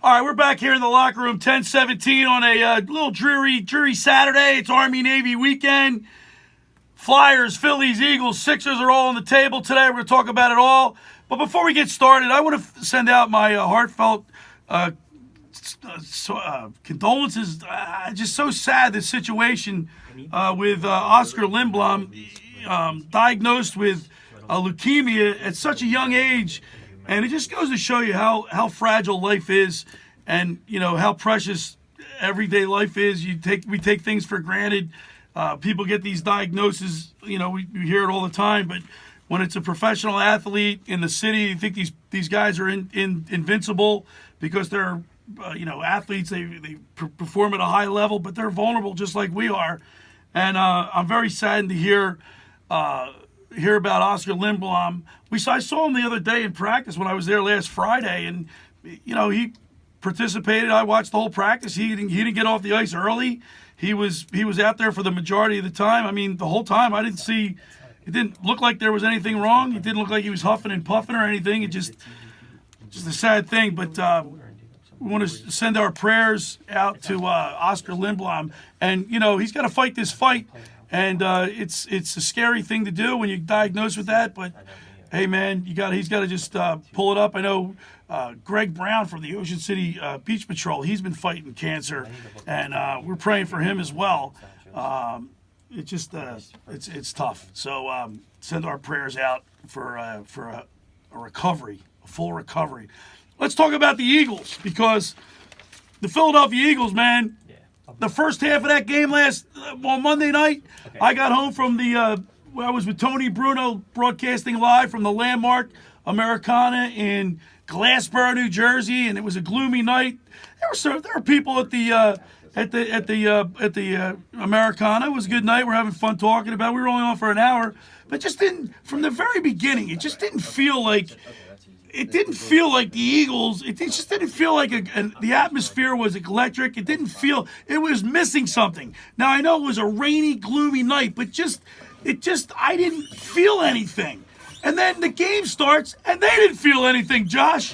All right, we're back here in the locker room, 10:17 on a little dreary Saturday. It's Army-Navy weekend. Flyers, Phillies, Eagles, Sixers are all on the table today. We're going to talk about it all. But before we get started, I want to send out my heartfelt condolences. Just so sad, this situation with Oscar Lindblom, diagnosed with leukemia at such a young age. And it just goes to show you how fragile life is, and how precious everyday life is. We take things for granted. People get these diagnoses. We hear it all the time. But when it's a professional athlete in the city, you think these guys are invincible because they're athletes. They perform at a high level, but they're vulnerable just like we are. And I'm very saddened to hear about Oscar Lindblom. I saw him the other day in practice when I was there last Friday, and he participated. I watched the whole practice. He didn't get off the ice early. He was out there for the majority of the time. I mean, the whole time it didn't look like there was anything wrong. It didn't look like he was huffing and puffing or anything. It just a sad thing. But we want to send our prayers out to Oscar Lindblom, and he's got to fight this fight. And it's a scary thing to do when you're diagnosed with that, but hey, man, he's got to just pull it up. I know Greg Brown from the Ocean City Beach Patrol. He's been fighting cancer, and we're praying for him as well. It's tough. So send our prayers out for a recovery, a full recovery. Let's talk about the Eagles, because the Philadelphia Eagles, man. The first half of that game on Monday night, I got home from I was with Tony Bruno broadcasting live from the Landmark Americana in Glassboro, New Jersey, and it was a gloomy night. There were people at the Americana. It was a good night. We're having fun talking about it. We were only on for an hour, but from the very beginning, it just didn't feel like. It didn't feel like the Eagles. It just didn't feel like the atmosphere was electric. It was missing something. Now, I know it was a rainy, gloomy night, but I didn't feel anything. And then the game starts, and they didn't feel anything, Josh.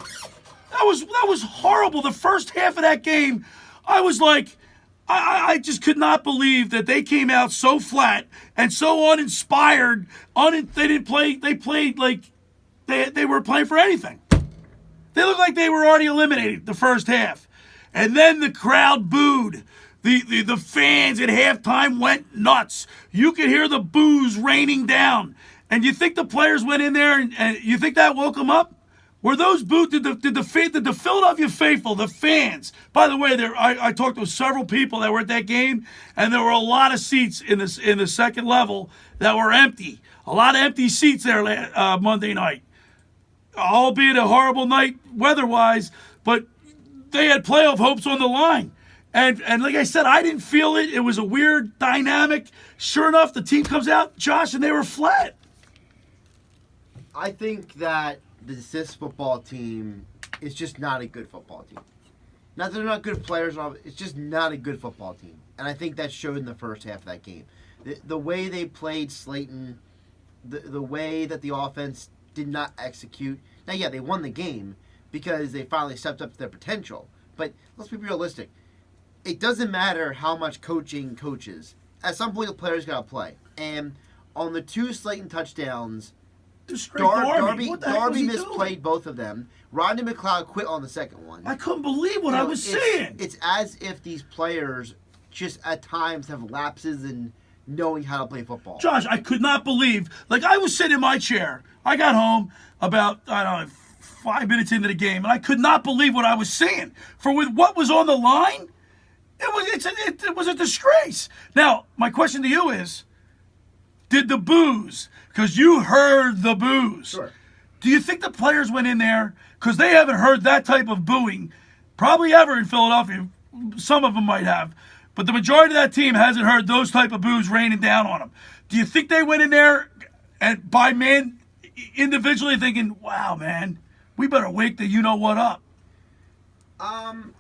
That was horrible. The first half of that game, I was like, I just could not believe that they came out so flat and so uninspired. They didn't play. They played like they were playing for anything. They looked like they were already eliminated the first half. And then the crowd booed. The fans at halftime went nuts. You could hear the boos raining down. And you think the players went in there and you think that woke them up? Were those boos, did the Philadelphia faithful, the fans, by the way, I talked to several people that were at that game, and there were a lot of seats in the second level that were empty. A lot of empty seats there Monday night. Albeit a horrible night weather-wise, but they had playoff hopes on the line. And like I said, I didn't feel it. It was a weird dynamic. Sure enough, the team comes out, Josh, and they were flat. I think that this football team is just not a good football team. Not that they're not good players, it's just not a good football team. And I think that showed in the first half of that game. The way they played Slayton, the way that the offense did not execute. Now, yeah, they won the game because they finally stepped up to their potential. But let's be realistic. It doesn't matter how much coaching coaches. At some point, the players got to play. And on the two Slayton touchdowns, Darby misplayed both of them. Rodney McLeod quit on the second one. I couldn't believe what I was seeing. It's as if these players just at times have lapses in knowing how to play football. Josh, I could not believe. Like, I was sitting in my chair. I got home about, 5 minutes into the game, and I could not believe what I was seeing. With what was on the line, it was a disgrace. Now, my question to you is, did the boos, because you heard the boos, sure. Do you think the players went in there, because they haven't heard that type of booing, probably ever in Philadelphia, some of them might have, but the majority of that team hasn't heard those type of boos raining down on them. Do you think they went in there and by man individually thinking, wow, man, we better wake the you-know-what up? I'm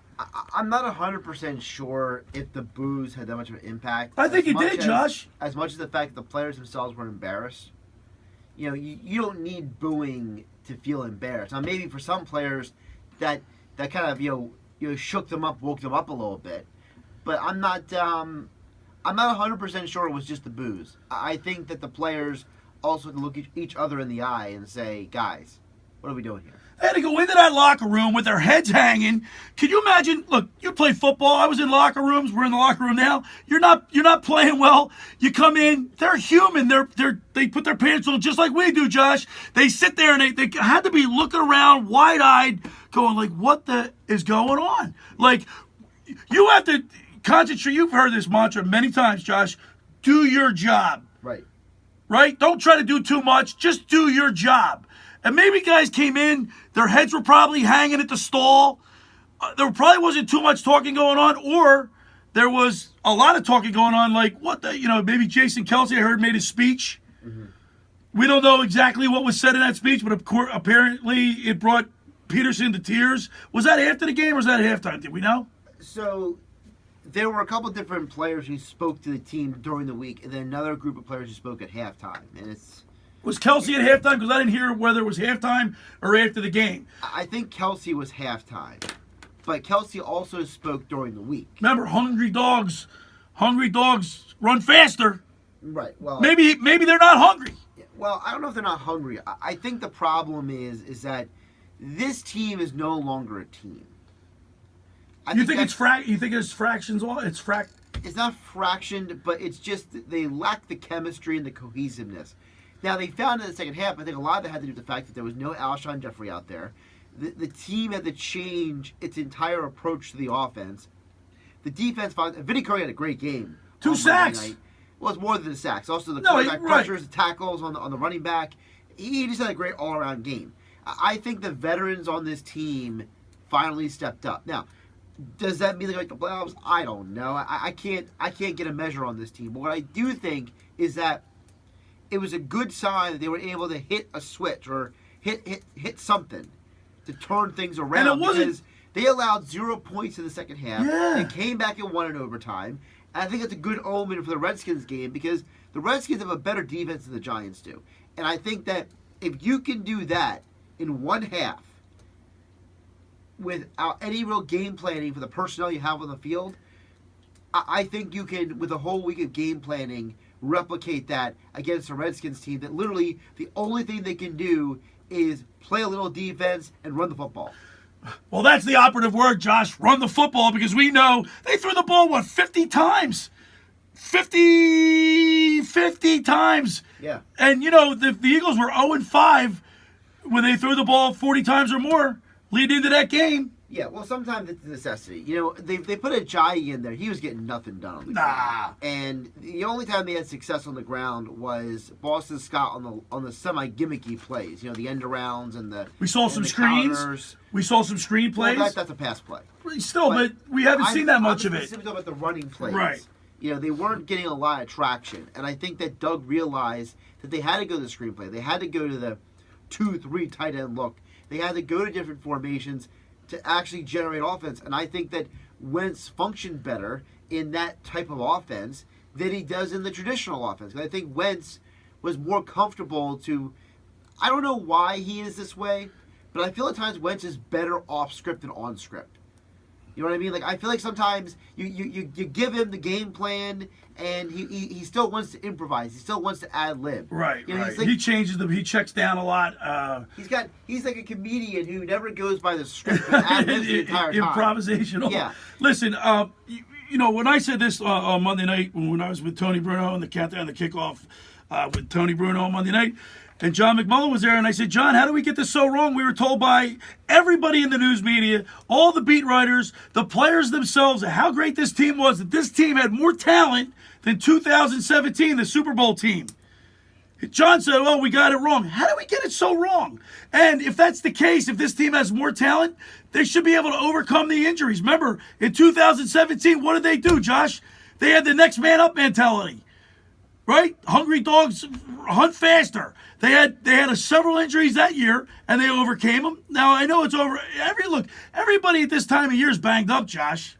not 100% sure if the boos had that much of an impact. I think it did, Josh. As much as the fact that the players themselves were embarrassed. You don't need booing to feel embarrassed. Now, maybe for some players, that kind of shook them up, woke them up a little bit. But I'm not 100% sure it was just the booze. I think that the players also had to look each other in the eye and say, guys, what are we doing here? They had to go into that locker room with their heads hanging. Can you imagine? Look, you play football. I was in locker rooms. We're in the locker room now. You're not playing well. You come in. They're human. They put their pants on just like we do, Josh. They sit there and they had to be looking around, wide-eyed, going like, "What the is going on?" Like, you have to concentrate. You've heard this mantra many times, Josh. Do your job. Right? Don't try to do too much. Just do your job. And maybe guys came in, their heads were probably hanging at the stall. There probably wasn't too much talking going on, or there was a lot of talking going on, like, maybe Jason Kelsey, I heard, made a speech. Mm-hmm. We don't know exactly what was said in that speech, but apparently it brought Peterson to tears. Was that after the game or was that at halftime? Did we know? So there were a couple different players who spoke to the team during the week, and then another group of players who spoke at halftime. And was Kelsey at halftime? Because I didn't hear whether it was halftime or after the game. I think Kelsey was halftime. But Kelsey also spoke during the week. Remember, hungry dogs run faster. Right. Well, maybe they're not hungry. Well, I don't know if they're not hungry. I think the problem is that this team is no longer a team. You think it's fractions? It's not fractioned, but it's just they lack the chemistry and the cohesiveness. Now, they found in the second half, I think a lot of that had to do with the fact that there was no Alshon Jeffrey out there. The team had to change its entire approach to the offense. The defense found Vinny Curry had a great game. 2 sacks. Well, it's more than the sacks. Also, the quarterback pressures, the tackles on the running back. He just had a great all-around game. I think the veterans on this team finally stepped up. Now, does that mean they make the playoffs? I don't know. I can't get a measure on this team. But what I do think is that it was a good sign that they were able to hit a switch or hit something to turn things around. And it wasn't, because they allowed 0 points in the second half. Yeah. They came back and won in overtime. And I think it's a good omen for the Redskins game because the Redskins have a better defense than the Giants do. And I think that if you can do that in one half without any real game planning for the personnel you have on the field, I think you can, with a whole week of game planning, replicate that against a Redskins team that literally the only thing they can do is play a little defense and run the football. Well, that's the operative word, Josh. Run the football, because we know they threw the ball, 50 times? 50 times. Yeah. And, the Eagles were 0-5 when they threw the ball 40 times or more leading into that game. Yeah, well, sometimes it's a necessity. They put Ajayi in there. He was getting nothing done on the ground. And the only time they had success on the ground was Boston Scott on the semi-gimmicky plays. The end arounds and the We saw some screens. Counters. We saw some screen plays. Well, that's a pass play. Still, but we haven't seen that much of it. I'm specifically talking about the running plays. Right. They weren't getting a lot of traction. And I think that Doug realized that they had to go to the screenplay. They had to go to the 2-3 tight end look. They had to go to different formations to actually generate offense. And I think that Wentz functioned better in that type of offense than he does in the traditional offense. I think Wentz was more comfortable I don't know why he is this way, but I feel at times Wentz is better off script than on script. You know what I mean? I feel like sometimes you give him the game plan and he still wants to improvise. He still wants to ad lib. Right, right. He changes he checks down a lot. He's like a comedian who never goes by the script but ad libs the entire time. Improvisational. Yeah. Listen, when I said this on Monday night when I was with Tony Bruno and the countdown, the kickoff with Tony Bruno on Monday night, and John McMullen was there, and I said, John, how do we get this so wrong? We were told by everybody in the news media, all the beat writers, the players themselves, how great this team was, that this team had more talent than 2017, the Super Bowl team. John said, well, we got it wrong. How do we get it so wrong? And if that's the case, if this team has more talent, they should be able to overcome the injuries. Remember, in 2017, what did they do, Josh? They had the next man up mentality. Right? Hungry dogs hunt faster. They had several injuries that year, and they overcame them. Now, I know it's over. Everybody at this time of year is banged up, Josh.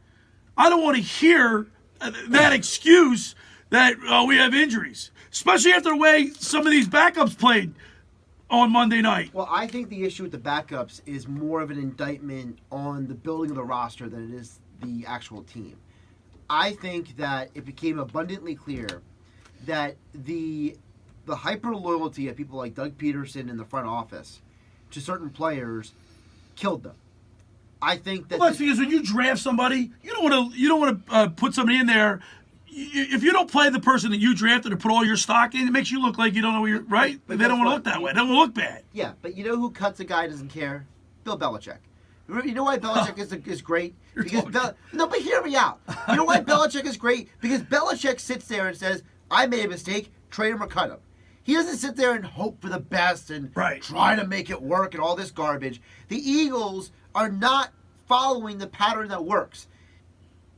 I don't want to hear that excuse that we have injuries, especially after the way some of these backups played. on Monday night. Well, I think the issue with the backups is more of an indictment on the building of the roster than it is the actual team. I think that it became abundantly clear that the hyper loyalty of people like Doug Peterson in the front office to certain players killed them. I think that Well, that's because when you draft somebody, you don't want to put somebody in there. If you don't play the person that you drafted or put all your stock in, it makes you look like you don't know where you're right. But They don't want to look guess that what? way. They don't want to look bad. Yeah, but you know who cuts a guy who doesn't care? Bill Belichick. You know why Belichick is great? You're Because talking. no, but hear me out. You know why Belichick is great? Because Belichick sits there and says, "I made a mistake. Trade him or cut him." He doesn't sit there and hope for the best and Right. try to make it work and all this garbage. The Eagles are not following the pattern that works.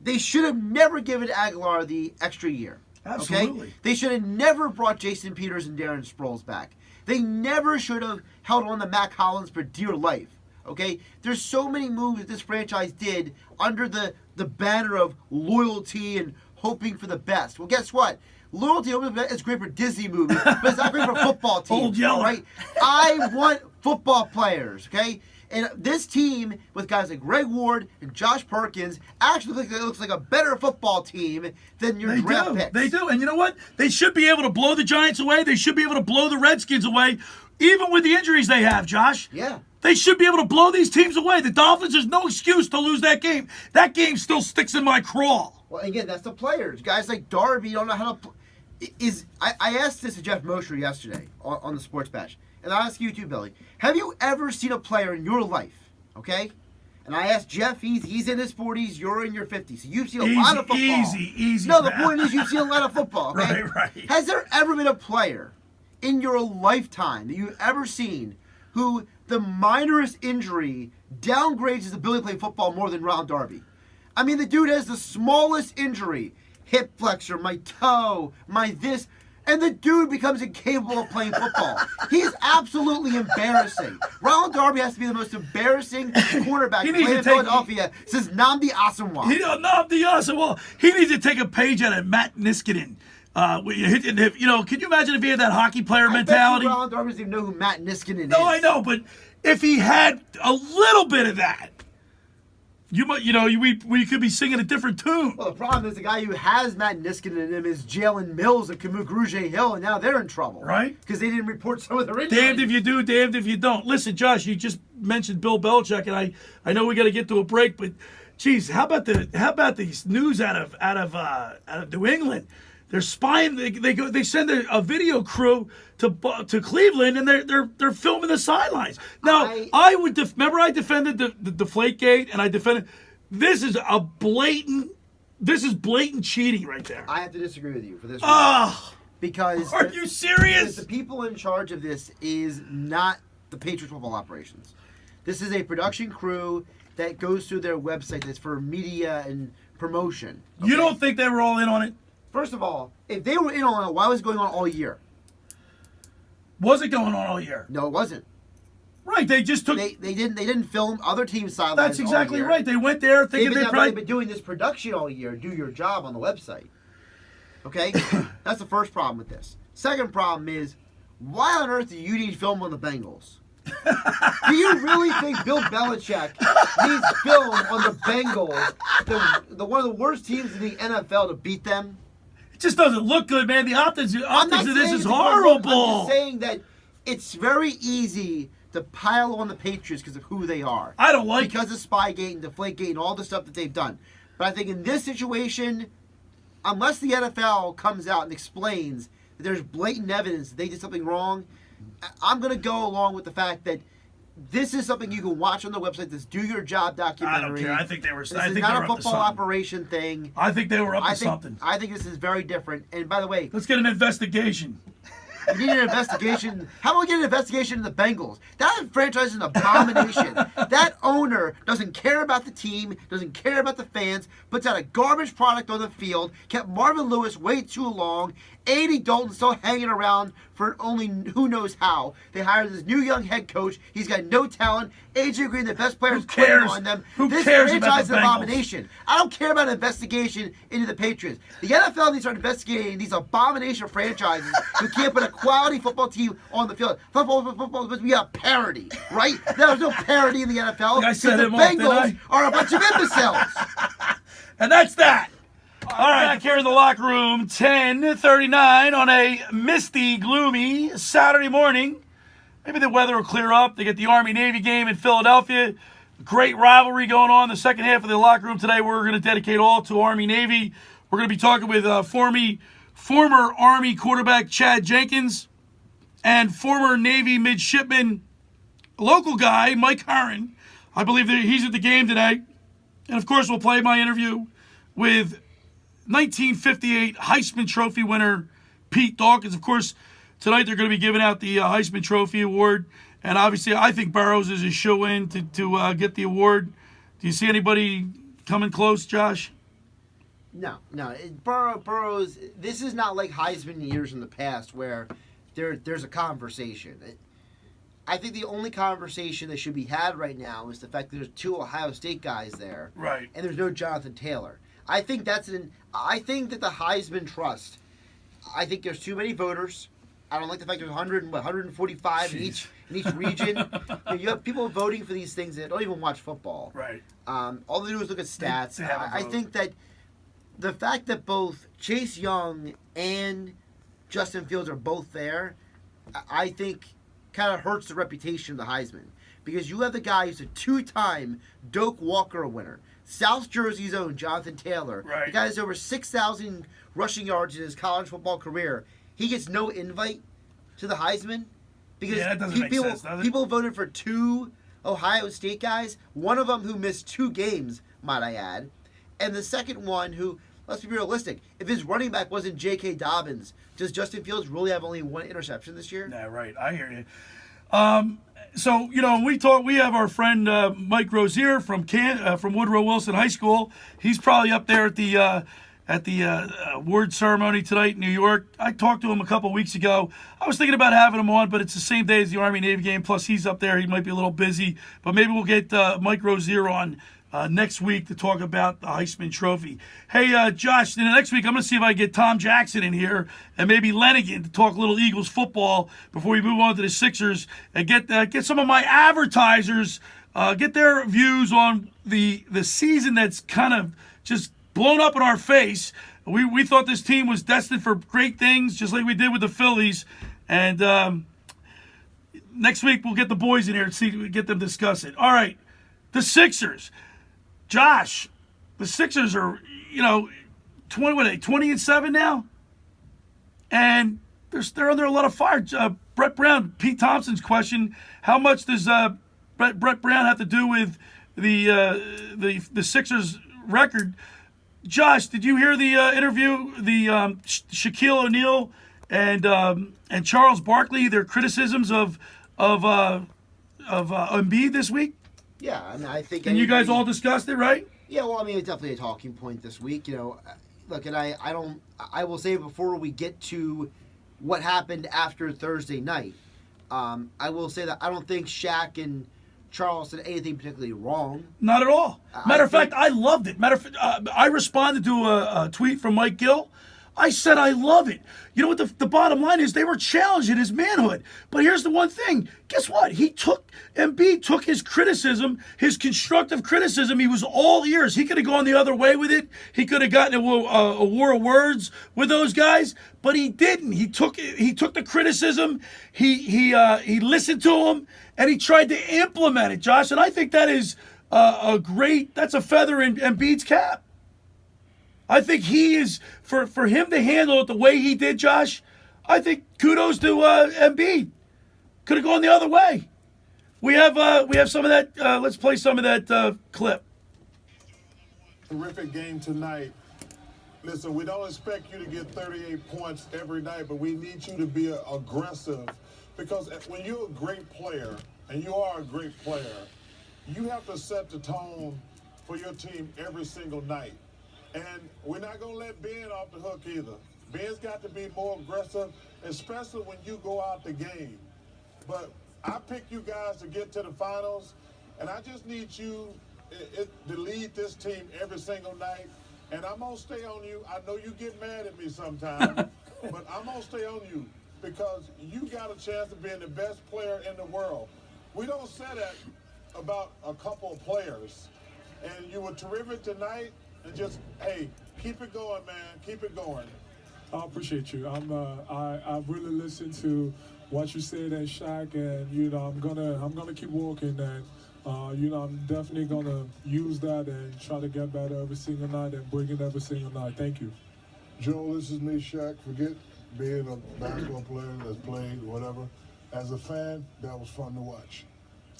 They should have never given Aguilar the extra year. Absolutely. Okay? They should have never brought Jason Peters and Darren Sproles back. They never should have held on to Mac Hollins for dear life. Okay? There's so many moves that this franchise did under the banner of loyalty and hoping for the best. Well, guess what? Loyalty is great for Disney movies, but it's not great for football teams. Old Yeller. Right? I want football players, okay? And this team, with guys like Greg Ward and Josh Perkins, actually looks like a better football team than your draft picks. They do. And you know what? They should be able to blow the Giants away. They should be able to blow the Redskins away, even with the injuries they have, Josh. Yeah. They should be able to blow these teams away. The Dolphins, there's no excuse to lose that game. That game still sticks in my craw. Well, again, that's the players. Guys like Darby don't know how to I asked this to Jeff Mosher yesterday on the Sports Bash, and I ask you too, Billy. Have you ever seen a player in your life, okay? And I asked Jeff, he's in his 40s, you're in your 50s. So you've seen a lot of football. Easy. No, the point is you've seen a lot of football, okay? Right. Has there ever been a player in your lifetime that you've ever seen who the minorest injury downgrades his ability to play football more than Ron Darby? I mean, the dude has the smallest injury. Hip flexor, my toe, my this, and the dude becomes incapable of playing football. He's absolutely embarrassing. Ronald Darby has to be the most embarrassing cornerback He to needs play to in take- Philadelphia since Nnamdi Asomugha. He needs to take a page out of Matt Niskanen. Can you imagine if he had that hockey player mentality? I bet you Ronald Darby doesn't even know who Matt Niskanen is. No, I know, but if he had a little bit of that, we could be singing a different tune. Well, the problem is the guy who has Matt Niskanen in him is Jalen Mills of Kamuk Hill, and now they're in trouble. Right. Because they didn't report some of their injuries. Damned if you do, damned if you don't. Listen, Josh, you just mentioned Bill Belichick, and I know we got to get to a break, but geez, how about these news out of New England? They're spying. They send a video crew to Cleveland, and they're filming the sidelines. Now I defended the Deflategate, and I defended. This is blatant cheating right there. I have to disagree with you for this reason. Oh, Because are you serious? The people in charge of this is not the Patriots football operations. This is a production crew that goes through their website that's for media and promotion. Okay? You don't think they were all in on it? First of all, if they were in on it, why was it going on all year? Was it going on all year? No, it wasn't. Right, they just took. They didn't film other teams' sidelines. That's exactly all year. right. They went there thinking They've they been doing this production all year. Do your job on the website. Okay, that's the first problem with this. Second problem is, why on earth do you need film on the Bengals? Do you really think Bill Belichick needs film on the Bengals, the one of the worst teams in the NFL, to beat them? It just doesn't look good, man. The optics I'm not of this saying is it's horrible. I'm just saying that it's very easy to pile on the Patriots because of who they are. I don't like because of Spygate and Deflategate and all the stuff that they've done. But I think in this situation, unless the NFL comes out and explains that there's blatant evidence that they did something wrong, I'm going to go along with the fact that this is something you can watch on the website. This Do Your Job documentary. I don't care. I think they were. This I is think not they a were up to football something. operation thing. I think they were up to something. I think this is very different. And by the way, Let's get an investigation. you need an investigation. How about we get an investigation into the Bengals? That franchise is an abomination. That owner doesn't care about the team, doesn't care about the fans, puts out a garbage product on the field, kept Marvin Lewis way too long, Andy Dalton's still hanging around for only who knows how. They hired this new young head coach. He's got no talent. AJ Green, the best player, is quitting on them. Who This cares franchise about is the an Bengals? abomination. I don't care about an investigation into the Patriots. The NFL needs to start investigating these abomination franchises who can't put a quality football team on the field. Football is supposed to be a parody, right? There's no parody in the NFL. I set the him off, didn't Bengals I? are a bunch of imbeciles. And that's that. All right, back here in the locker room, 10:39 on a misty, gloomy Saturday morning. Maybe the weather will clear up. They get the Army-Navy game in Philadelphia. Great rivalry going on. The second half of the locker room today, we're going to dedicate all to Army-Navy. We're going to be talking with former Army quarterback Chad Jenkins and former Navy midshipman, local guy, Mike Harron. I believe that he's at the game today. And, of course, we'll play my interview with 1958 Heisman Trophy winner Pete Dawkins. Of course, tonight they're going to be giving out the Heisman Trophy award. And, obviously, I think Burrows is a shoe-in to get the award. Do you see anybody coming close, Josh? No. Burrows, this is not like Heisman years in the past where there's a conversation. I think the only conversation that should be had right now is the fact that there's 2 Ohio State guys there. Right. And there's no Jonathan Taylor. I think that the Heisman Trust, I think there's too many voters. I don't like the fact there's 145 in each region. You have people voting for these things that don't even watch football. Right. All they do is look at stats. I vote. think that the fact that both Chase Young and Justin Fields are both there, I think kind of hurts the reputation of the Heisman. Because you have the guy who's a 2-time Doak Walker winner. South Jersey's own Jonathan Taylor. Right. The guy has over 6,000 rushing yards in his college football career. He gets no invite to the Heisman because that doesn't make sense, does it? people voted for 2 Ohio State guys, one of them who missed 2 games, might I add, and the second one who, let's be realistic, if his running back wasn't J.K. Dobbins, does Justin Fields really have only 1 interception this year? Yeah, right. I hear you. So, we have our friend Mike Rozier from Woodrow Wilson High School. He's probably up there at the award ceremony tonight in New York. I talked to him a couple weeks ago. I was thinking about having him on, but it's the same day as the Army-Navy game. Plus, he's up there. He might be a little busy. But maybe we'll get Mike Rozier on next week to talk about the Heisman Trophy. Hey, Josh, next week I'm going to see if I can get Tom Jackson in here and maybe Lenigan to talk a little Eagles football before we move on to the Sixers and get some of my advertisers, get their views on the season that's kind of just blown up in our face. We thought this team was destined for great things, just like we did with the Phillies. And next week we'll get the boys in here and get them discuss it. All right, the Sixers. Josh, the Sixers are, 20-7 now? And they're under a lot of fire. Brett Brown, Pete Thompson's question, how much does Brett Brown have to do with the Sixers record? Josh, did you hear the interview, the Shaquille O'Neal and Charles Barkley, their criticisms of Embiid this week? Yeah, I mean, I think. And you guys all discussed it, right? Yeah, well, I mean, it's definitely a talking point this week. Look, and I will say before we get to what happened after Thursday night, I will say that I don't think Shaq and Charles did anything particularly wrong. Not at all. Matter of fact, I loved it. I responded to a tweet from Mike Gill. I said I love it. You know what the bottom line is? They were challenging his manhood. But here's the one thing. Guess what? Embiid took his criticism, his constructive criticism. He was all ears. He could have gone the other way with it. He could have gotten a war of words with those guys, but he didn't. He took the criticism. He listened to him, and he tried to implement it, Josh. And I think that is that's a feather in Embiid's cap. I think he is, for him to handle it the way he did, Josh, I think kudos to Embiid. Could have gone the other way. We have some of that. Let's play some of that clip. Terrific game tonight. Listen, we don't expect you to get 38 points every night, but we need you to be aggressive because when you're a great player, and you are a great player, you have to set the tone for your team every single night. And we're not going to let Ben off the hook either. Ben's got to be more aggressive, especially when you go out the game. But I picked you guys to get to the finals, and I just need you to lead this team every single night. And I'm going to stay on you. I know you get mad at me sometimes, but I'm going to stay on you because you got a chance of being the best player in the world. We don't say that about a couple of players. And you were terrific tonight. And just, hey, keep it going, man. Keep it going. I appreciate you. I've really listened to what you said at Shaq, and I'm gonna keep working, and I'm definitely gonna use that and try to get better every single night and bring it every single night. Thank you. Joel, this is me, Shaq. Forget being a basketball player that's played, whatever. As a fan, that was fun to watch.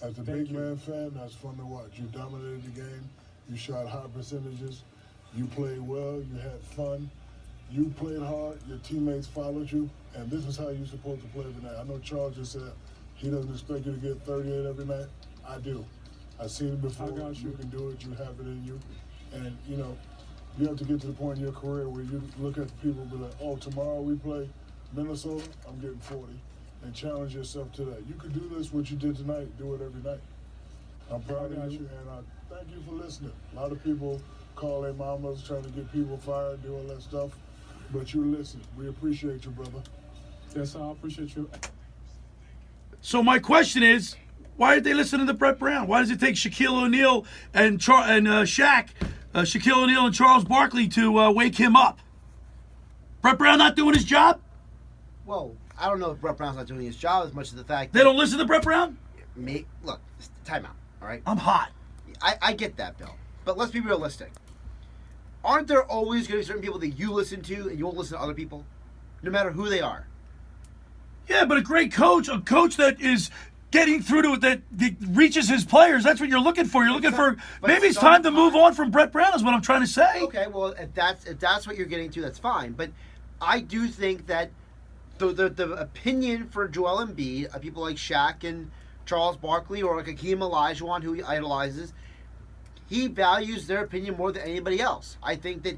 As a big man fan, that's fun to watch. You dominated the game. You shot high percentages. You played well. You had fun. You played hard. Your teammates followed you. And this is how you're supposed to play every night. I know Charles just said he doesn't expect you to get 38 every night. I do. I've seen it before. I got you. You can do it. You have it in you. And, you have to get to the point in your career where you look at the people and be like, oh, tomorrow we play Minnesota, I'm getting 40. And challenge yourself to that. You can do this, what you did tonight, do it every night. I'm proud of you, and I thank you for listening. A lot of people call their mamas, trying to get people fired, do all that stuff. But you listen. We appreciate you, brother. Yes, I appreciate you. So my question is, why did they listen to Brett Brown? Why does it take Shaquille O'Neal and Shaq, Shaquille O'Neal and Charles Barkley to wake him up? Brett Brown not doing his job? Well, I don't know if Brett Brown's not doing his job as much as the fact They don't listen to Brett Brown? Look, time out, all right? I'm hot. I get that, Bill. But let's be realistic. Aren't there always going to be certain people that you listen to and you won't listen to other people? No matter who they are. Yeah, but a coach that is getting through to it, that reaches his players, that's what you're looking for. You're looking for, maybe it's time to move on from Brett Brown is what I'm trying to say. Okay, well, if that's what you're getting to, that's fine. But I do think that the opinion for Joel Embiid, people like Shaq and Charles Barkley or like Hakeem Olajuwon, who he idolizes, he values their opinion more than anybody else. I think that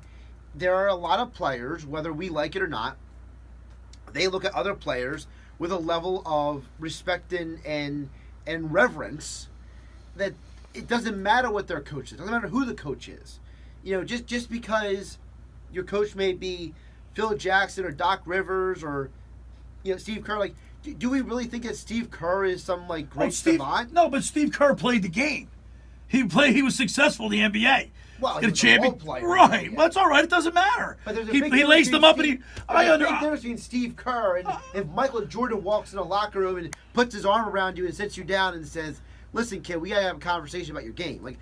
there are a lot of players, whether we like it or not, they look at other players with a level of respect and reverence that it doesn't matter what their coach is. It doesn't matter who the coach is. Just because your coach may be Phil Jackson or Doc Rivers or Steve Kerr, like, do we really think that Steve Kerr is some great savant? No, but Steve Kerr played the game. He was successful in the NBA. Well, a champion, right? Well, that's all right. It doesn't matter. But there's a he big laced them up, big difference between Steve Kerr and if Michael Jordan walks in a locker room and puts his arm around you and sits you down and says, "Listen, kid, we gotta have a conversation about your game."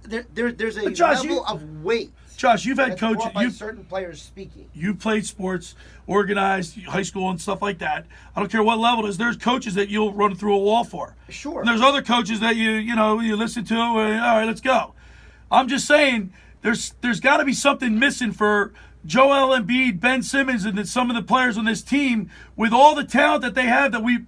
There's a level of weight. Josh, you've had coaches. Certain players speaking. You've played sports, organized high school and stuff like that. I don't care what level it is. There's coaches that you'll run through a wall for. Sure. And there's other coaches that you listen to. All right, let's go. I'm just saying there's got to be something missing for Joel Embiid, Ben Simmons, and some of the players on this team with all the talent that they have. That we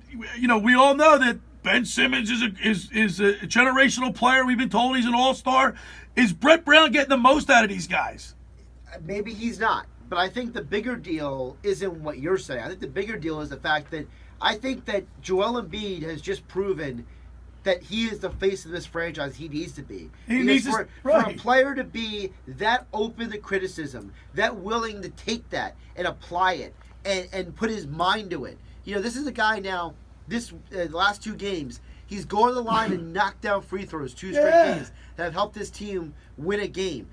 all know that Ben Simmons is a generational player. We've been told he's an all-star. Is Brett Brown getting the most out of these guys? Maybe he's not. But I think the bigger deal isn't what you're saying. I think the bigger deal is the fact that I think that Joel Embiid has just proven that he is the face of this franchise he needs to be. For a player to be that open to criticism, that willing to take that and apply it and put his mind to it. This is a guy now, the last two games, he's going to the line and knocked down free throws 2 straight games that have helped his team win a game.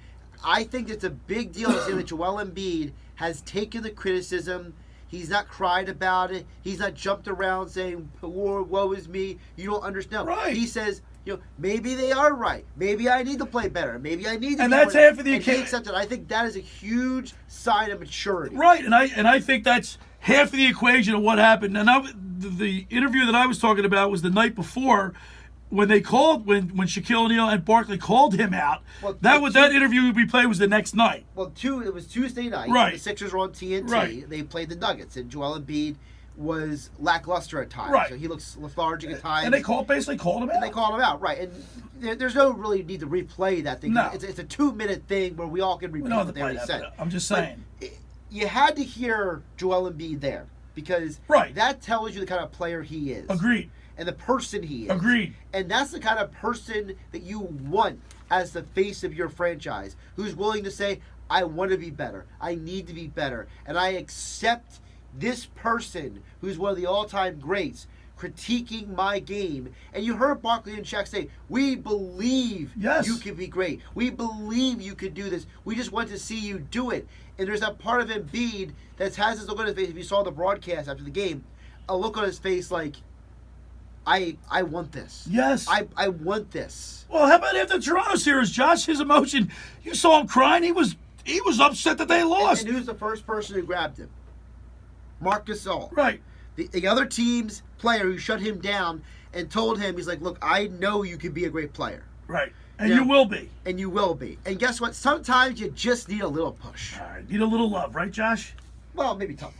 I think it's a big deal to say that Joel Embiid has taken the criticism. He's not cried about it. He's not jumped around saying, woe is me, you don't understand. Right. He says, maybe they are right. Maybe I need to play better. Maybe I need to And that's half of the occasion. He accepted. I think that is a huge sign of maturity. Right, and I think that's half of the equation of what happened. And the interview that I was talking about was the night before when they called when Shaquille O'Neal and Barkley called him out. Well, that interview we played was the next night. Well, it was Tuesday night. Right. The Sixers were on TNT. Right. They played the Nuggets, and Joel Embiid was lackluster at times. Right. So he looks lethargic at times. And they basically called him out. And they called him out, right. And there's no really need to replay that thing. No. It's a 2-minute thing where we all can repeat what they already said. I'm just saying. you had to hear Joel Embiid there because Right. that tells you the kind of player he is. Agreed. And the person he is. Agreed. And that's the kind of person that you want as the face of your franchise, who's willing to say, I want to be better. I need to be better. And I accept this person who's one of the all-time greats critiquing my game. And you heard Barkley and Shaq say, we believe Yes. you can be great. We believe you can do this. We just want to see you do it. And there's that part of Embiid that has this look on his face. If you saw the broadcast after the game, a look on his face like, I want this. Yes. I want this. Well, how about after the Toronto series, Josh? His emotion, you saw him crying. He was upset that they lost. And who's the first person who grabbed him? Marc Gasol. Right. The other team's player who shut him down and told him, he's like, look, I know you can be a great player. Right. And Yeah. you will be. And you will be. And guess what? Sometimes you just need a little push. All right. Need a little love, right, Josh? Well, maybe tough.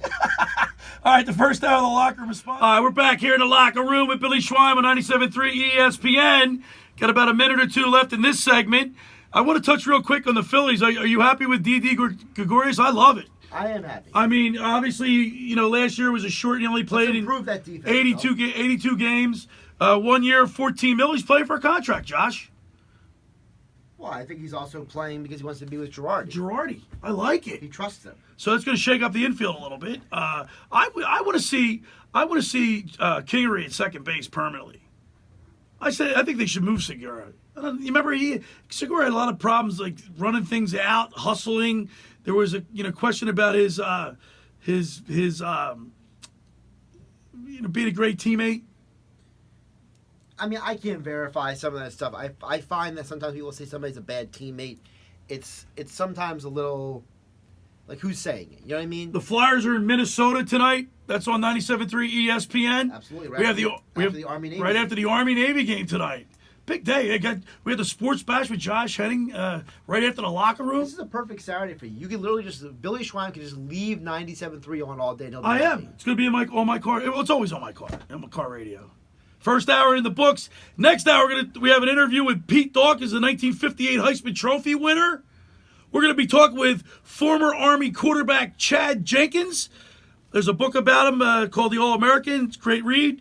All right, the first hour of the locker room is fun. All right, we're back here in the locker room with Billy Schweim on 97.3 ESPN. Got about a minute or two left in this segment. I want to touch real quick on the Phillies. Are you happy with Didi Gregorius? I love it. I am happy. I mean, obviously, last year was a short. He only played Let's in improve that defense, 82 games. 1 year, $14 million. He's playing for a contract, Josh. Well, I think he's also playing because he wants to be with Girardi. I like it. He trusts him. So that's going to shake up the infield a little bit. I want to see Kingery at second base permanently. I think they should move Segura. You remember Segura had a lot of problems like running things out, hustling. There was a question about his being a great teammate. I mean, I can't verify some of that stuff. I find that sometimes people say somebody's a bad teammate. It's sometimes a little like, who's saying it? You know what I mean? The Flyers are in Minnesota tonight. That's on 97.3 ESPN. Absolutely. We have the Army-Navy right game. after the Army-Navy game tonight. Big day. We had the sports bash with Josh Henning right after the locker room. This is a perfect Saturday for you. You can literally Billy Schweim can just leave 97.3 on all day. And he'll be I happy. am. It's going to be on my car. Well, it's always on my car. On my car radio. First hour in the books. Next hour, we have an interview with Pete Dawkins, the 1958 Heisman Trophy winner. We're going to be talking with former Army quarterback Chad Jenkins. There's a book about him called The All-American. It's a great read.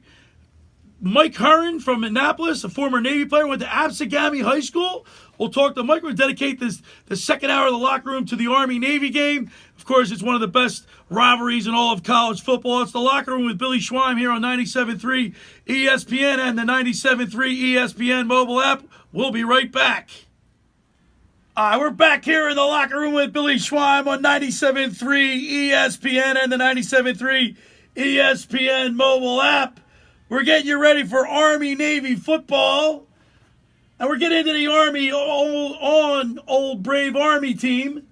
Mike Curran from Annapolis, a former Navy player, went to Absegami High School. We'll talk to Mike. We'll dedicate the second hour of the locker room to the Army-Navy game. Of course, it's one of the best rivalries in all of college football. It's the locker room with Billy Schweim here on 97.3 ESPN and the 97.3 ESPN mobile app. We'll be right back. We're back here in the locker room with Billy Schweim on 97.3 ESPN and the 97.3 ESPN mobile app. We're getting you ready for Army-Navy football. And we're getting into the Army old brave Army team.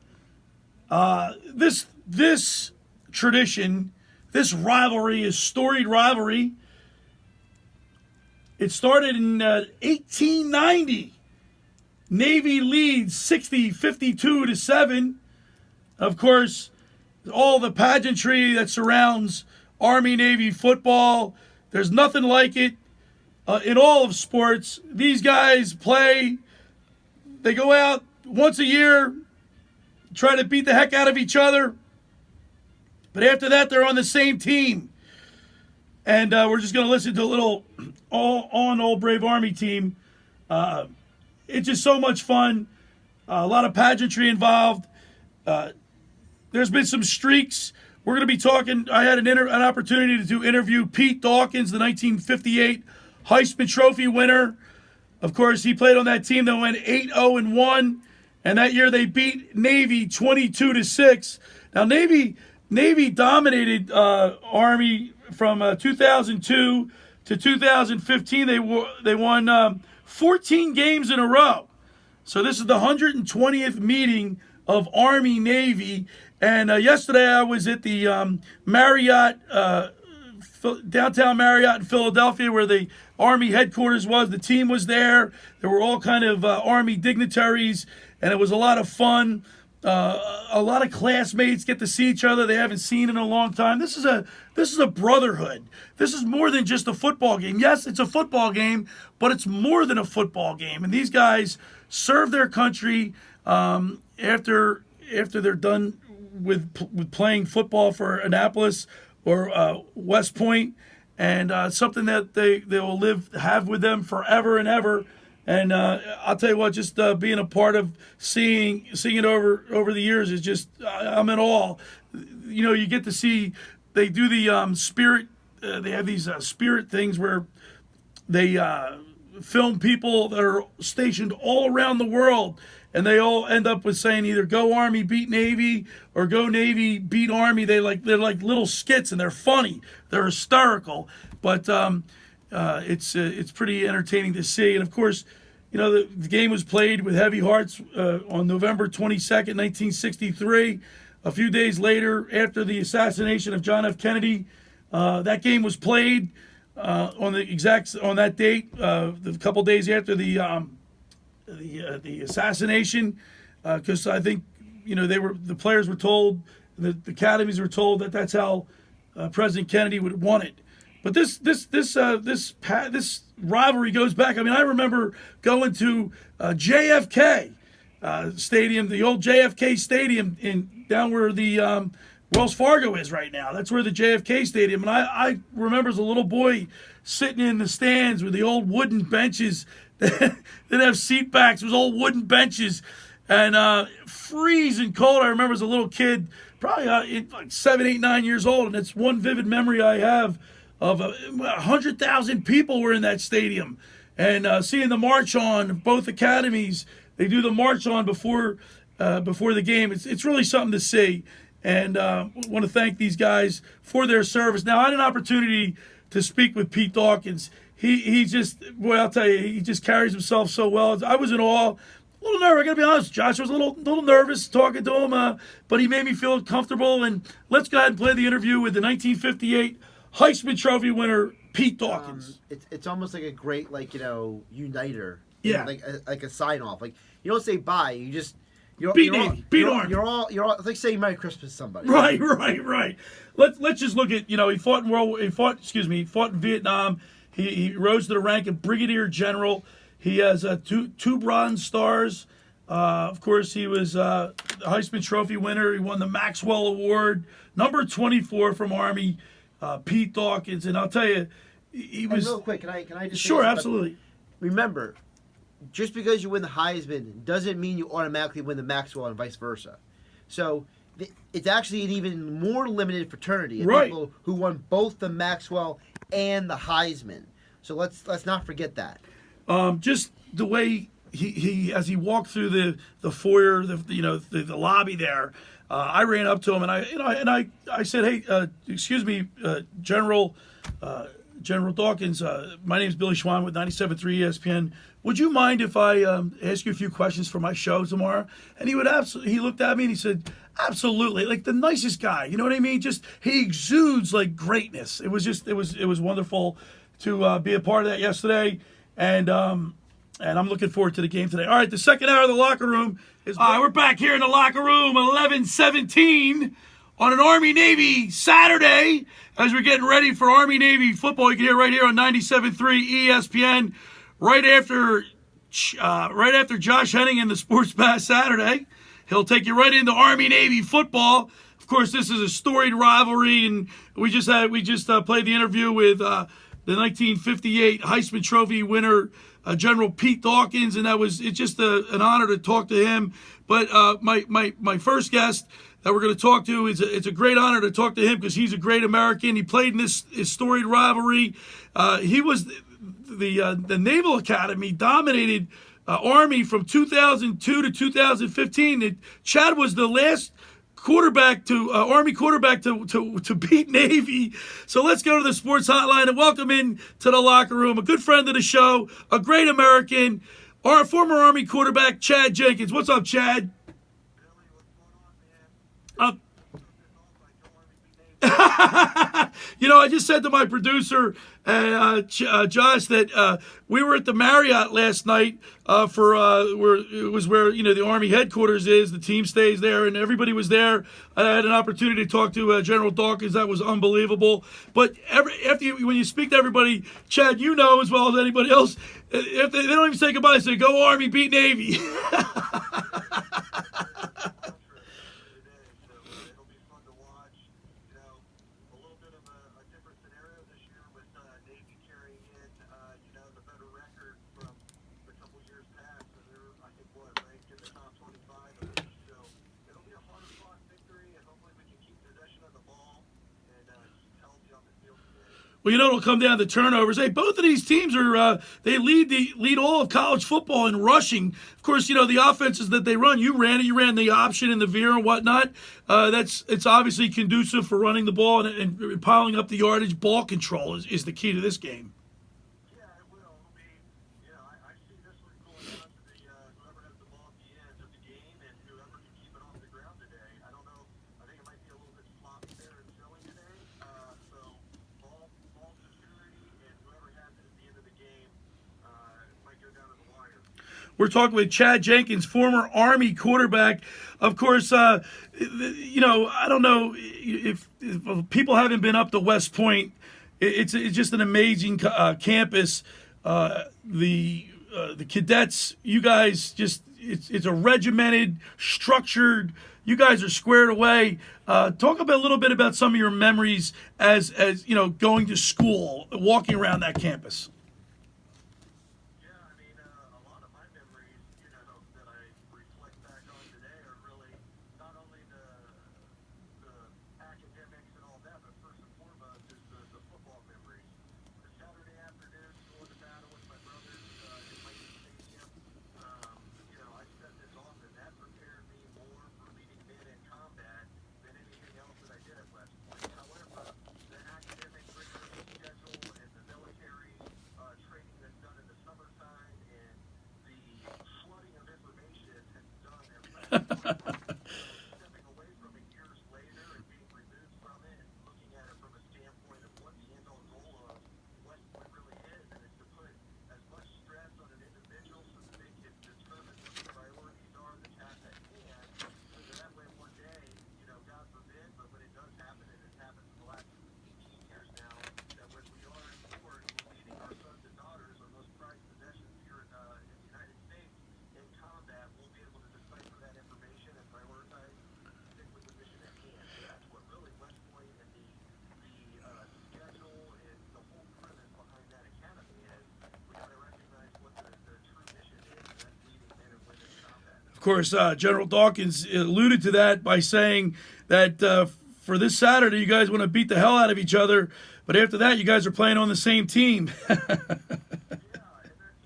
This tradition, this rivalry is storied rivalry. It started in 1890. Navy leads 52-7. Of course, all the pageantry that surrounds Army-Navy football. There's nothing like it in all of sports. These guys play. They go out once a year, try to beat the heck out of each other. But after that, they're on the same team. And we're just going to listen to a little Old Brave Army team. It's just so much fun. A lot of pageantry involved. There's been some streaks. We're going to be talking. I had an opportunity to interview Pete Dawkins, the 1958 Heisman Trophy winner. Of course, he played on that team that went 8-0-1, and that year they beat Navy 22-6. Now, Navy dominated Army from 2002 to 2015. They won 14 games in a row. So this is the 120th meeting of Army-Navy. And yesterday I was at the Marriott, downtown Marriott in Philadelphia, where the Army headquarters was. The team was there. There were all kind of Army dignitaries, and it was a lot of fun. A lot of classmates get to see each other they haven't seen in a long time. This is a brotherhood. This is more than just a football game. Yes, it's a football game, but it's more than a football game. And these guys serve their country after they're done with playing football for Annapolis or West Point, and something that they will have with them forever and ever. And I'll tell you what, just being a part of seeing it over the years is just I'm in awe. You know, you get to see they do the spirit. They have these spirit things where they film people that are stationed all around the world, and they all end up with saying either "Go Army, beat Navy" or "Go Navy, beat Army." They're like little skits, and they're funny. They're hysterical, but it's pretty entertaining to see. And of course, you know, the game was played with heavy hearts on November 22nd, 1963. A few days later, after the assassination of John F. Kennedy, that game was played on that date, a couple days after the assassination, because I think, you know, the players were told, the academies were told that that's how President Kennedy would want it. But this rivalry goes back. I mean, I remember going to JFK Stadium, the old JFK Stadium down where the Wells Fargo is right now. That's where the JFK Stadium. And I remember as a little boy sitting in the stands with the old wooden benches. They didn't have seat backs. It was old wooden benches. And freezing cold. I remember as a little kid, probably like 7, 8, 9 years old. And it's one vivid memory I have of 100,000 people were in that stadium. And seeing the march on of both academies. They do the march on before the game. It's really something to see. And want to thank these guys for their service. Now, I had an opportunity to speak with Pete Dawkins. He just, boy, I'll tell you, he just carries himself so well. I was in awe. A little nervous, I got to be honest. Josh was a little nervous talking to him, but he made me feel comfortable. And let's go ahead and play the interview with the 1958 Heisman Trophy winner, Pete Dawkins. It's almost like a great, like, you know, uniter. Yeah. Like a sign off. Like, you don't say bye. You just Beat Navy. Beat Army. You're all. It's like saying Merry Christmas to somebody. Right. Let's just look at, you know, he fought in Vietnam. He rose to the rank of brigadier general. He has two Bronze Stars. Of course, he was the Heisman Trophy winner. He won the Maxwell Award, number 24 from Army. Pete Dawkins, and I'll tell you, he was. And real quick, can I just sure, say absolutely. Remember, just because you win the Heisman doesn't mean you automatically win the Maxwell and vice versa. So it's actually an even more limited fraternity of people who won both the Maxwell and the Heisman. So let's not forget that. Just the way he as he walked through the foyer, the lobby there, I ran up to him and I said, "Hey, excuse me, General Dawkins. My name is Billy Schweim with 97.3 ESPN. Would you mind if I ask you a few questions for my show tomorrow?" And he looked at me and he said, "Absolutely." Like the nicest guy, you know what I mean? Just he exudes like greatness. It was wonderful to be a part of that yesterday, and I'm looking forward to the game today. All right, the second hour of the locker room is. All right, we're back here in the locker room, 11:17 on an Army-Navy Saturday as we're getting ready for Army-Navy football. You can hear right here on 97.3 ESPN. Right after Josh Henning and the Sports Bash Saturday, he'll take you right into Army-Navy football. Of course, this is a storied rivalry, and we just played the interview with the 1958 Heisman Trophy winner, General Pete Dawkins, and it's just an honor to talk to him. But my first guest that we're going to talk to, it's a great honor to talk to him because he's a great American. He played in this storied rivalry. He was the Naval Academy dominated Army from 2002 to 2015. Chad was the last quarterback to Army quarterback to beat Navy. So let's go to the sports hotline and welcome in to the locker room a good friend of the show, a great American, our former Army quarterback, Chad Jenkins. What's up, Chad? You know, I just said to my producer, Josh, that we were at the Marriott last night where the Army headquarters is. The team stays there, and everybody was there. I had an opportunity to talk to General Dawkins. That was unbelievable. But when you speak to everybody, Chad, you know as well as anybody else, if they don't even say goodbye, they say, "Go Army, beat Navy." Well, it'll come down to turnovers. Hey, both of these teams are they lead all of college football in rushing. Of course, the offenses that they run. You ran the option and the veer and whatnot. It's obviously conducive for running the ball and piling up the yardage. Ball control is the key to this game. Yeah, it will. It'll be, I see this one going down to whoever has the ball at the end of the game and whoever can keep it off the ground today. I don't know. I think it might be a little bit sloppy there in Philly today. So ball security and whoever has it at the end of the game might go down to the wire. We're talking with Chad Jenkins, former Army quarterback. Of course, I don't know if people haven't been up to West Point. It's just an amazing campus. The cadets, you guys, it's a regimented, structured. You guys are squared away. Talk a little bit about some of your memories as going to school, walking around that campus. Yeah, I mean, a lot of my memories, that I reflect back on today are really not only the academics and all that, but first and foremost is the football memories. The Saturday afternoons going to battle with my brothers in Lincoln Stadium. I said this often, that prepared me more for leading men in combat than anything else that I did at West Point. However, the academic rigorous schedule and the military training that's done in the summertime and the flooding of information has done at West Point. Stepping away from it years later and being removed from it and looking at it from a standpoint of what the end-all goal of West Point really is, and it's to put as much stress on an individual so that they can determine what the priorities are, the task at hand, so that way one day, God forbid, but when it does happen, and it's happened for the last 18 years now, that when we are in war and we're leading our sons and daughters, our most prized possessions here in the United States, in combat, we'll be able to decipher that information and prioritize, stick with the mission at hand. So that's what really West Point and the schedule and the whole premise behind that academy is. We got to recognize what the true mission is, and that's leading men and women in combat. Of course, General Dawkins alluded to that by saying that for this Saturday, you guys want to beat the hell out of each other, but after that, you guys are playing on the same team. Yeah, and that's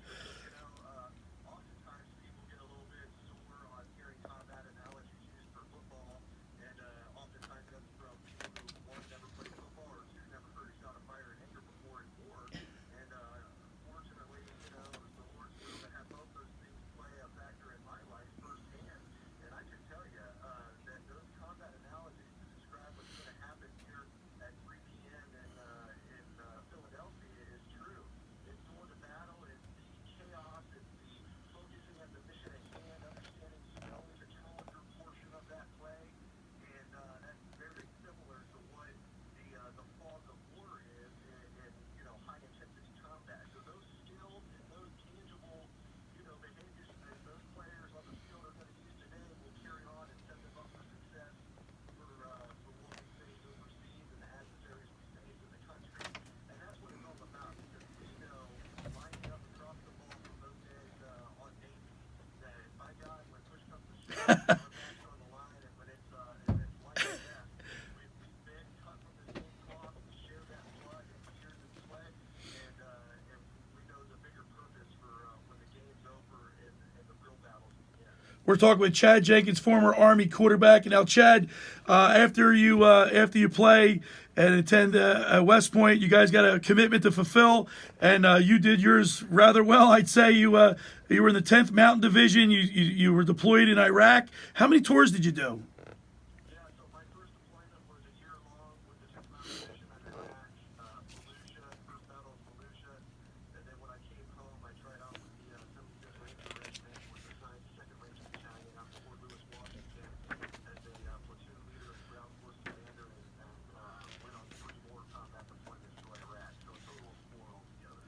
oftentimes people get a little bit sore on hearing combat analogies used for football, and oftentimes that's from people who, one, never played football, or two, never heard a shot of fire and anger before in war. And fortunately, the Lord's will to have both those things play a factor in my life firsthand. And I can tell you that those combat analogies to describe what's going to happen here at 3 p.m. in Philadelphia is true. It's going to battle, it's the chaos, it's the focusing on the mission at hand, understanding only the calendar portion of that play, and that's very similar to what the fog of war is in high intensity combat. So those skills and those tangible behaviors that those players on the field are going to use today will carry on and set them up for success for what we face overseas and the adversaries we face in the country. And that's what it's all about, because we know, lining up across the ball from those days on Navy, that by God, when push comes to shove, our backs are on the line, and when it's life and death, we've been cut from the same cloth, we share that blood and tears and sweat, and we know the bigger purpose for when the game's over and the real battles begin. We're talking with Chad Jenkins, former Army quarterback. And now, Chad, after you play and attend West Point, you guys got a commitment to fulfill, and you did yours rather well. I'd say you were in the 10th Mountain Division. You were deployed in Iraq. How many tours did you do? Yeah, so my first deployment was a year long with the 10th Mountain Division in Iraq, Fallujah, first battle of Fallujah, and then when I came home, I tried out with the 75th Ranger Regiment, was assigned 2nd Ranger Battalion out to Fort Lewis, Washington, as a platoon leader and ground force commander, and went on 3 more combat deployments to Iraq, so a total of 4 altogether.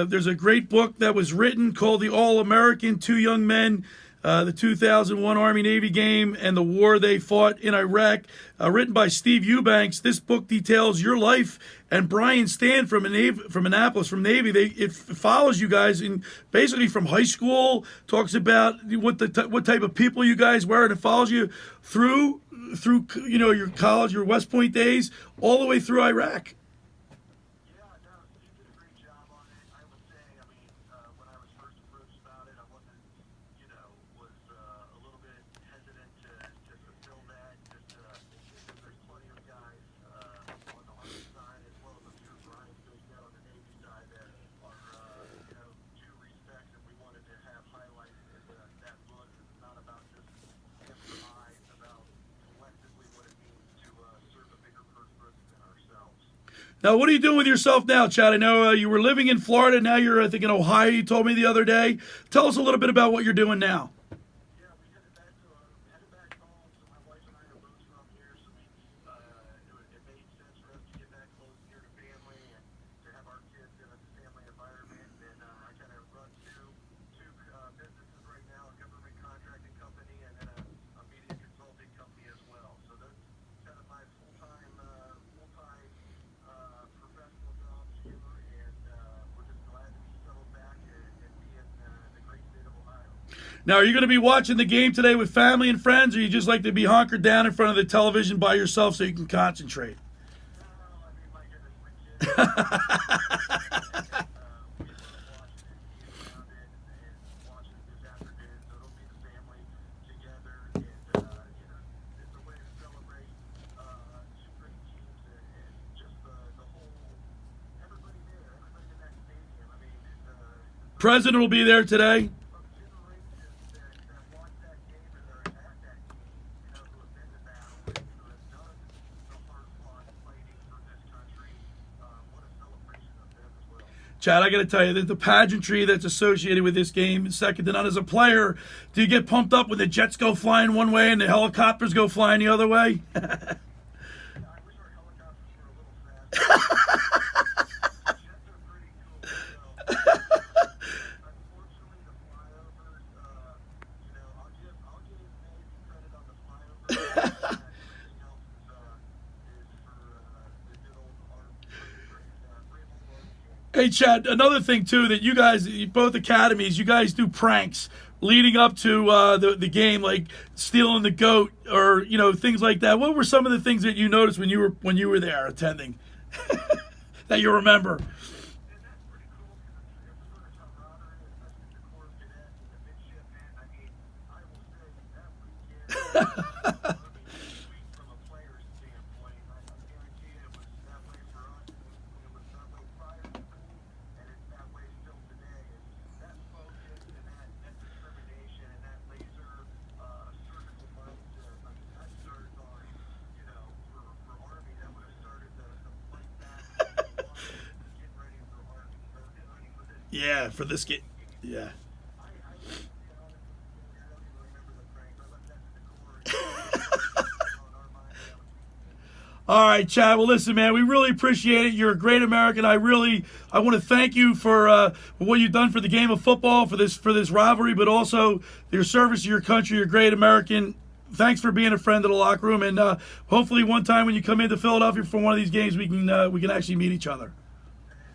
There's a great book that was written called The All-American: Two Young Men, the 2001 Army-Navy game and the war they fought in Iraq, written by Steve Eubanks. This book details your life and Brian Stan from Annapolis, from Navy. It follows you guys in basically from high school, talks about what type of people you guys were, and it follows you through your college, your West Point days, all the way through Iraq. Now, what are you doing with yourself now, Chad? I know you were living in Florida. Now you're, I think, in Ohio. You told me the other day. Tell us a little bit about what you're doing now. Yeah, we headed back home. So my wife and I are both from here, so it made sense for us to get back close here to family and to have our kids in a family environment. And I kind of run two businesses right now: a government contracting company and then a media consulting company as well. So that's kind of my full-time professional jobs here, and we're just glad to be settled back and be in the great state of Ohio. Now, are you going to be watching the game today with family and friends, or you just like to be hunkered down in front of the television by yourself so you can concentrate? No, I mean, my goodness, my kids. We love watching it, being around it, and watching it this afternoon. So it'll be the family together, and it's a way to celebrate two great teams and just the whole everybody there, everybody in that stadium. I mean, it's President will be there today. from generations that watch that game and are at that game, who have been to battle and who have done the hard-fought fighting for this country. What a celebration of them as well. Chad, I got to tell you that the pageantry that's associated with this game is second to none. As a player, do you get pumped up when the jets go flying one way and the helicopters go flying the other way? Yeah, I wish our helicopters were a little faster. Jets are pretty cool. So, unfortunately, the flyovers, I'll give Navy credit on the flyovers. Everything else is for the good old brave old Army team. Hey, Chad, another thing, too, that you guys, both academies, you guys do pranks leading up to the game, like stealing the goat or, things like that. What were some of the things that you noticed when you were there attending that you remember? And that's pretty cool because it's sort of camaraderie, especially the Corps of Cadets and the midshipmen. I mean, I will say that weekend, Army from a player's standpoint, I guarantee it was that way for us. It was that way prior to school, and it's that way still today. And that focus and that determination and that laser surgical mindset, I mean, that started on, for Army, that would have started the fight back, getting ready for Army, or getting ready for this. Yeah, for this game. Yeah. I to be honest with you, I don't even remember the prank. I left that to the Corps. On our mind, that was All right, Chad. Well, listen, man, we really appreciate it. You're a great American. I want to thank you for what you've done for the game of football, for this rivalry, but also your service to your country. You're a great American. Thanks for being a friend of the locker room, and hopefully one time when you come into Philadelphia for one of these games, we can actually meet each other.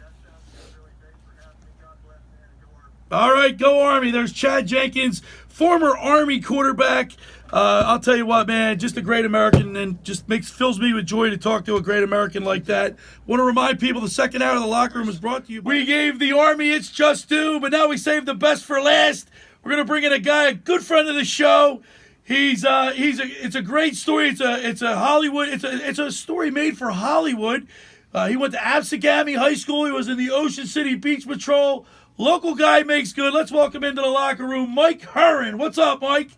that sounds good, really. Thanks for having me. God bless, man, and go Army. All right, go Army. There's Chad Jenkins, former Army quarterback. I'll tell you what, man, just a great American, and just fills me with joy to talk to a great American like that. Want to remind people the second hour of the locker room is brought to you. We gave the Army its just due, but now we saved the best for last. We're gonna bring in a guy, a good friend of the show. It's a great story. It's a Hollywood. It's a story made for Hollywood. He went to Absegami High School. He was in the Ocean City Beach Patrol. Local guy makes good. Let's welcome into the locker room, Mike Herron. What's up, Mike?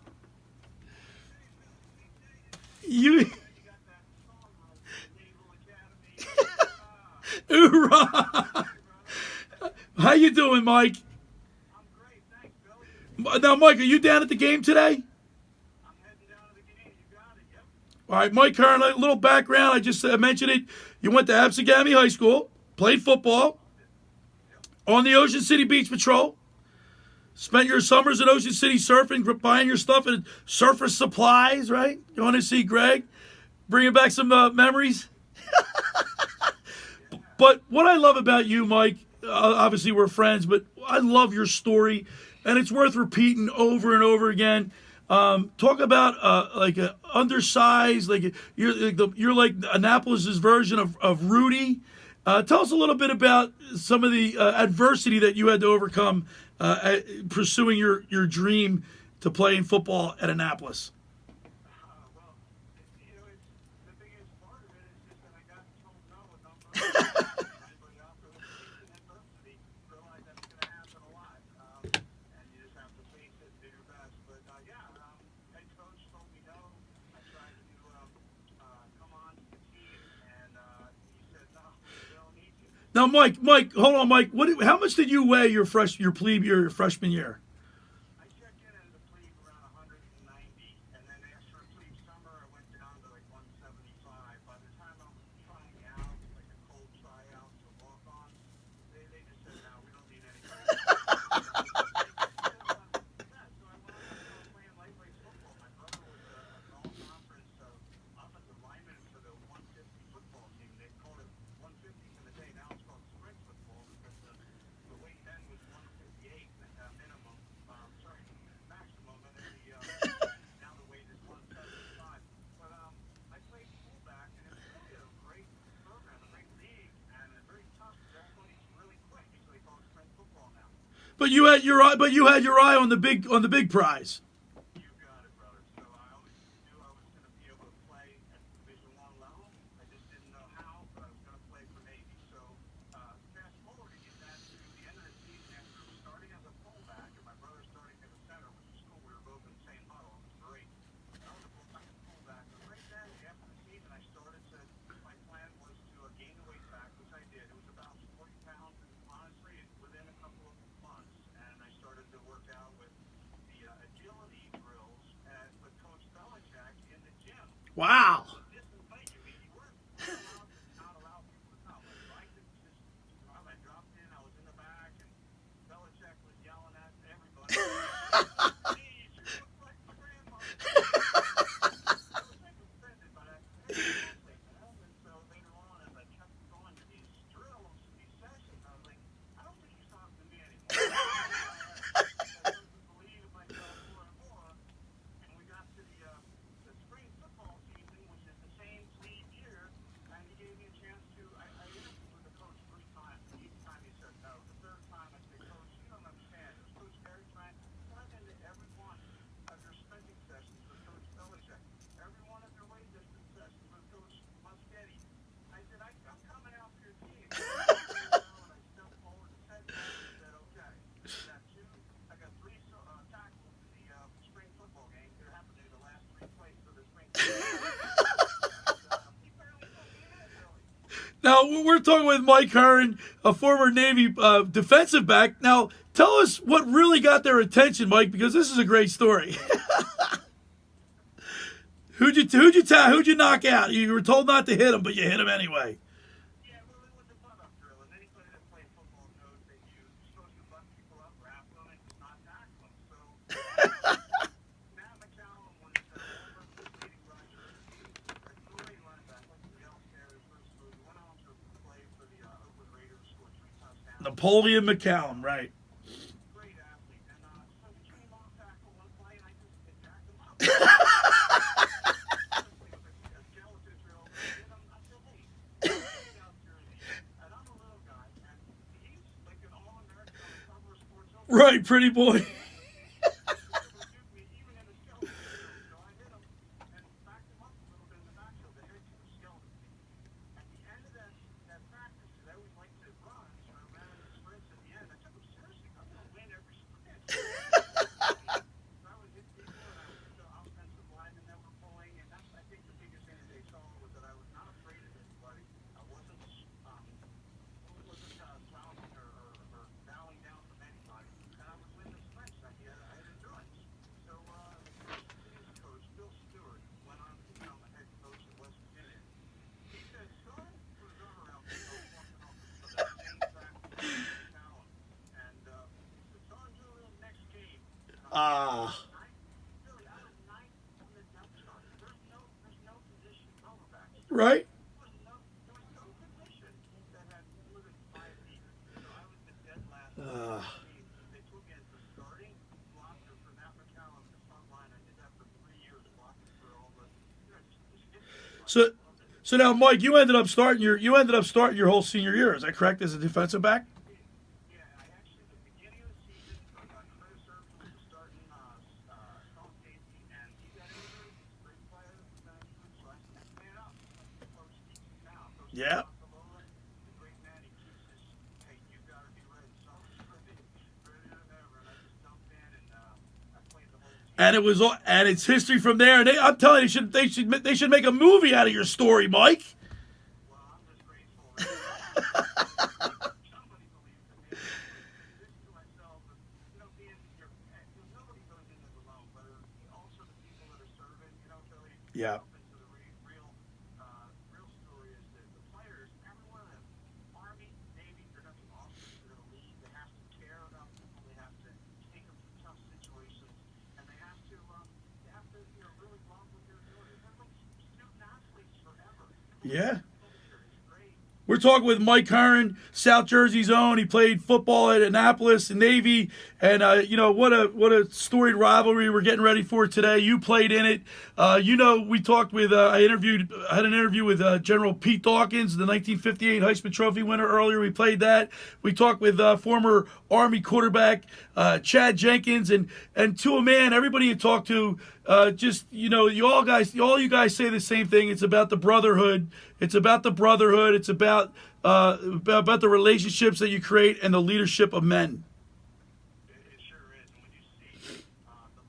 You. Hoorah! How you doing, Mike? I'm great. Thanks, Billy. Now, Mike, are you down at the game today? I'm heading down to the game. You got it. Yep. All right, Mike Herron, a little background. I just mentioned it. You went to Absegami High School, played football on the Ocean City Beach Patrol, spent your summers in Ocean City surfing, buying your stuff at Surfer Supplies, right? You want to see Greg? Bringing back some memories? But what I love about you, Mike, obviously we're friends, but I love your story, and it's worth repeating over and over again. Talk about like a undersized, like you're like Annapolis's version of Rudy. Tell us a little bit about some of the adversity that you had to overcome pursuing your dream to play in football at Annapolis. Well, it's the biggest part of it is just that I got told no a number of times. Anybody out there with adversity realize that's going to happen a lot, and you just have to face it and do your best. But head coach told me no. I tried to come on to the team, and he said no. Bill, Now, Mike, hold on, Mike. How much did you weigh your freshman year? I checked in as a plebe around 190, and then after a plebe summer, I went down to like 175. By the time I was trying out, like a cold tryout to walk on, they just said, no, we don't need anybody. Yeah, so I wound up playing lightweight football. My brother was an all-conference offensive lineman for the 150 football team. They called it 150 in the day. Now it's called sprint football because the weight then was 158 minimum. Sorry, maximum, and then now the weight is 175. But I played fullback, and it was really a great program, a great league, and a very tough. Everybody's really quick, so they call it sprint football now. But you had your eye on the big prize. You got it, brother. So I always knew I was going to be able to play at Division I level. I just didn't know how, but I was going to play for Navy. So fast forwarding it that to the end of the season after starting as a fullback and my brother starting as a center, which is cool. We were both in the same huddle. It was great. I was a fullback. But right then, after the season, I started to. My plan was to gain the weight back, which I did. It was about 40 pounds, and honestly, within a couple of months, and I started to work out with the agility drills with Coach Belichick in the gym. Wow. This is like, I mean, you weren't not allowed people to come. So I could just, I dropped in, I was in the back, and Belichick was yelling at everybody. Please, you look like my grandma. Belichick was offended by that. And so later on, as I kept going to these drills, these sessions, I was like, I don't think he's talking to me anymore. I started to believe in myself more and more. And we got to the spring football season, which is the same league year, and he gave me a chance to. I interviewed with the coach 3 times. Each time he said no. The third time I said, Coach, you don't understand. It was Coach Gary Trent. I've been to every one of your spending sessions with Coach Belichick. Every one of your weight distance sessions with Coach Muschietti. I said, I'm coming out for your team. And I stepped forward and said that. And said, okay. I got 3 tackles in the spring football game. There happened to be the last 3 plays for the spring football game. He barely put me in, really. Now we're talking with Mike Hearn, a former Navy defensive back. Now tell us what really got their attention, Mike, because this is a great story. Who'd you knock out? You were told not to hit him, but you hit him anyway. Yeah, well, it was a butt-up drill, and anybody that played football knows that you're supposed to butt people up, wrap them, and not tackle them. So, Matt McCallum was leading rusher. A great linebacker, like the Yellow Carriers, first move. Went on to play for the Oakland Raiders, scored 3 touchdowns. Napoleon McCallum, right? Great athlete. And so we came off tackle one play, and I just jacked him up. Right, pretty boy. Right? So now, Mike, you ended up starting your whole senior year. Is that correct? As a defensive back? Yeah, I actually, at the beginning of the season, Chris Irvin was starting strong safety, and he got injured. He's a great player, so I next man up. Coach teaches now. Coach Yeah. the great man, he teaches, hey, you got to be ready. So I was ready than ever, and I just jumped in, and I played the whole team. And it's history from there. And I'm telling you, they should make a movie out of your story, Mike. Well, I'm just grateful. Yeah. To the real story is that the players, every one of them, Army, Navy, they're going to be officers, they're going to lead, they have to care about people, they have to take them through tough situations, and they have to really love what they're doing. They're like student athletes forever. Yeah. Culture is great. We're talking with Mike Curran, South Jersey's own. He played football at Annapolis and Navy, and what a storied rivalry we're getting ready for today. You played in it. We talked with I had an interview with General Pete Dawkins, the 1958 Heisman Trophy winner. Earlier, we played that. We talked with former Army quarterback Chad Jenkins, and to a man, everybody you talk to, all you guys say the same thing. It's about the brotherhood. It's about the brotherhood. It's about the relationships that you create and the leadership of men. It sure is. And when you see the offensive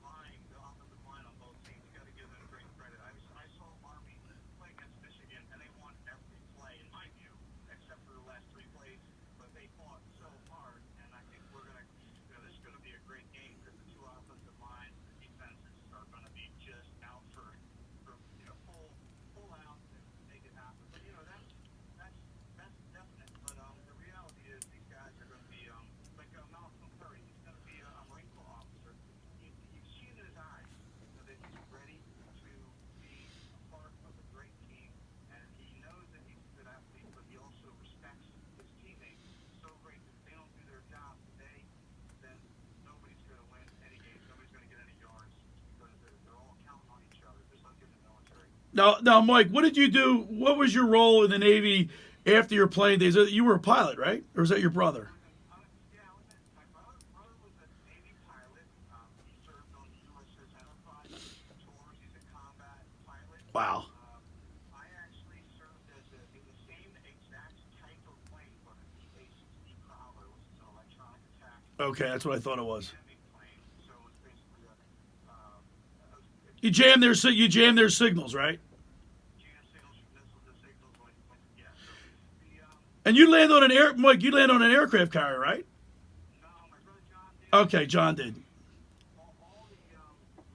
line on both teams, you got to give them great credit. I saw Army play against Michigan, and they won every play, in my view, except for the last 3 plays. But they fought so hard, and I think this is going to be a great game because the 2 offensive lines, the defenses are going to be just out for full out and make it happen. But that's definite. But the reality is these guys are going to be like Malcolm Curry. He's going to be a Marine Corps officer. You've seen in his eyes that he's ready to be a part of a great team, and he knows that he's a good athlete, but he also respects his teammates so great that if they don't do their job today, then nobody's going to win any games. Nobody's going to get any yards because they're all counting on each other, just like in the military. Now, Mike, what did you do? What was your role in the Navy after your playing days? You were a pilot, right? Or was that your brother? My brother was a Navy pilot. He served on the USS Enterprise tours. He's a combat pilot. Wow. I actually served in the same exact type of plane, but a PA-60 Prowler, which is an electronic attack Okay, that's what I thought it was. jamming plane. So it's basically You jammed their signals, right? jam signals, missiles, the signals, yeah. So the And you land on Mike. You land on an aircraft carrier, right? no, my brother John did. Okay, John did. All the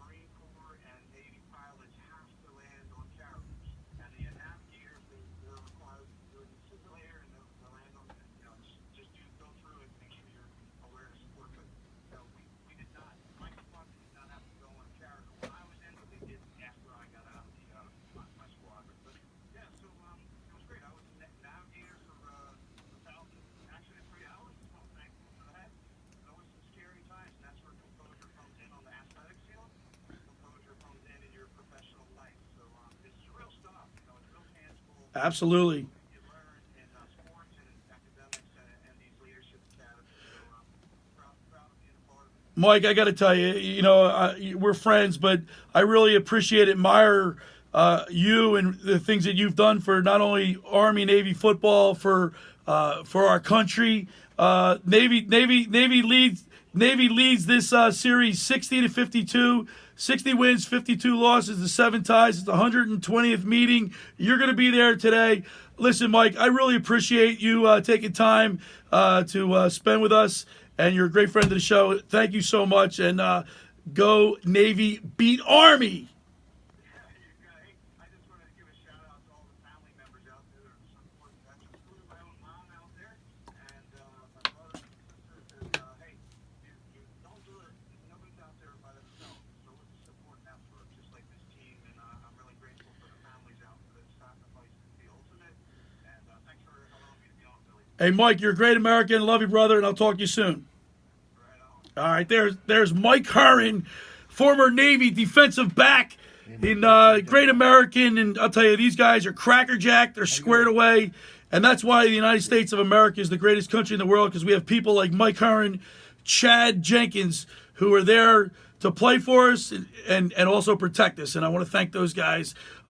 Marine Corps and Navy pilots have to land on carriers, and the navigators they're required to do the simulator and they'll land on just go through and make sure you're aware of support. But we did not. My department did not have to go on a carrier when I was in, but they did after I got out of my squadron. But yeah, so it was great. I was a navigator for actually 3 hours. So I'm thankful for that. There was some scary times, and that's where composure comes in on the athletic field. Composure comes in your professional life. So this is real stuff. It's real tangible. Absolutely. You learn in sports and in academics and these leadership academies. So proud of being a part of it. Mike, I got to tell you, we're friends, but I really appreciate, admire you and the things that you've done for not only Army, Navy football, for our country. Navy leads this series 60-52. 60 wins, 52 losses, the 7 ties. It's the 120th meeting. You're going to be there today. Listen, Mike, I really appreciate you taking time to spend with us, and you're a great friend of the show. Thank you so much, and go Navy, beat Army. Hey, I just wanted to give a shout out to all the family members out there that are supporting veterans, including my own mom out there, and my brothers and sisters. And hey, you don't do it. Nobody's out there by themselves. So let's support an effort just like this team. And I'm really grateful for the families out there that sacrificed the ultimate. And thanks for allowing me to be on, Billy. Hey, Mike, you're a great American. Love you, brother, and I'll talk to you soon. Right on. All right, there's Mike Curran, former Navy defensive back in Great American, and I'll tell you, these guys are crackerjack. They're squared away, and that's why the United States of America is the greatest country in the world, because we have people like Mike Curran, Chad Jenkins, who are there to play for us and also protect us, and I want to thank those guys.